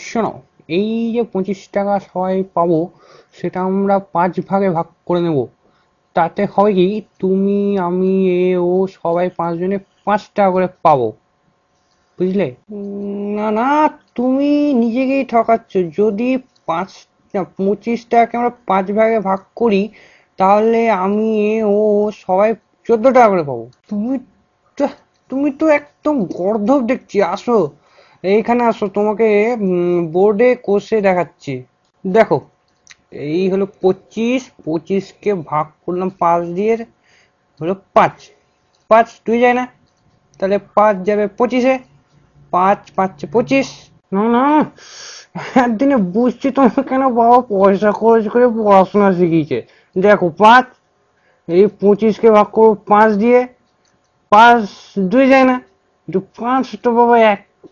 শোনো, এই যে 25 টাকা সবাই পাবো, সেটা আমরা 5 ভাগে ভাগ করে নেব। তাতে হবে কি, তুমি আমি এ ও সবাই 5 জনে 5 টাকা করে পাবো, বুঝলে? না না, তুমি নিজেকেই ঠকাচ্ছ। যদি পাঁচ না, 25 টাকাকে আমরা 5 ভাগে ভাগ করি, তাহলে আমি এ ও সবাই 14 টাকা করে পাবো। তো তুমি তো একদম গর্দভ দেখছি। আসো, এইখানে আসো, তোমাকে বোর্ডে কষে দেখাচ্ছি। দেখো, এই হলো 25, 25কে ভাগ করলাম 5 দিয়ে, হলো 5। 5 2 যায় না, তাহলে 5 যাবে 25-এ। 5 5 25। না না, একদিনে বুঝছি তোমার কেন বাবা পয়সা খরচ করে পড়াশোনা শিখিয়েছে। দেখো, 5, এই 25কে ভাগ করবো 5 দিয়ে। 5 2 যায় না, কিন্তু 5 তো বাবা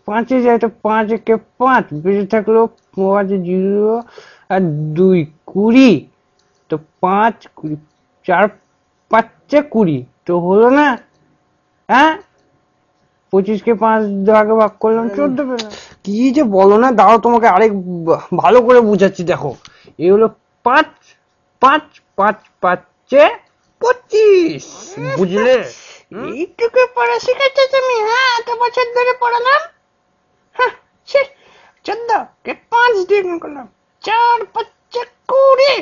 5-এ যায়, তো 5 একে 5 বেঁচে থাকলো। 5 0 আর 2 20। তো 5 20, 4 5 20, তো হলো না? হ্যাঁ, 25কে 5 ভাগে ভাগ করলাম, 14 পেলাম। কি যে বলো না, দাঁড়াও তোমাকে আরেক ভালো করে বুঝাচ্ছি। দেখো, এই হলো 5, 5 5 5-এ 25, বুঝলে? এইটুকু পড়া শিখেছো তুমি? হ্যাঁ, এত বছর ধরে পড়ালাম। হ্যাঁ, ছি। 14 কে 5 দিয়ে গুণ করলাম। 4 5 20।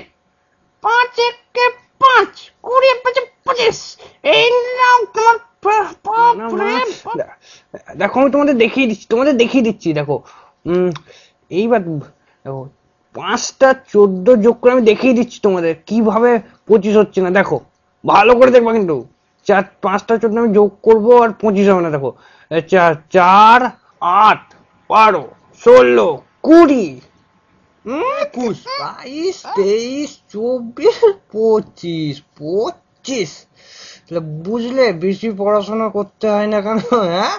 5 1 5, 20 5 25। এই নাও তোমার না না, বাপরে বাপ। দেখো আমি তোমাদের দেখিয়ে দিচ্ছি, দেখো। উম এইবার দেখো, 5টা 14 যোগ করে আমি দেখিয়ে দিচ্ছি তোমাদের কিভাবে 25 হচ্ছে না। দেখো, ভালো করে দেখবা কিন্তু। 5টা 14 আমি যোগ করবো আর 25 হবে না। দেখো, 4 8 12 16 20 21 22 23 24 25। তাহলে বুঝলে, বেশি পড়াশোনা করতে হয় না কেন, হ্যাঁ?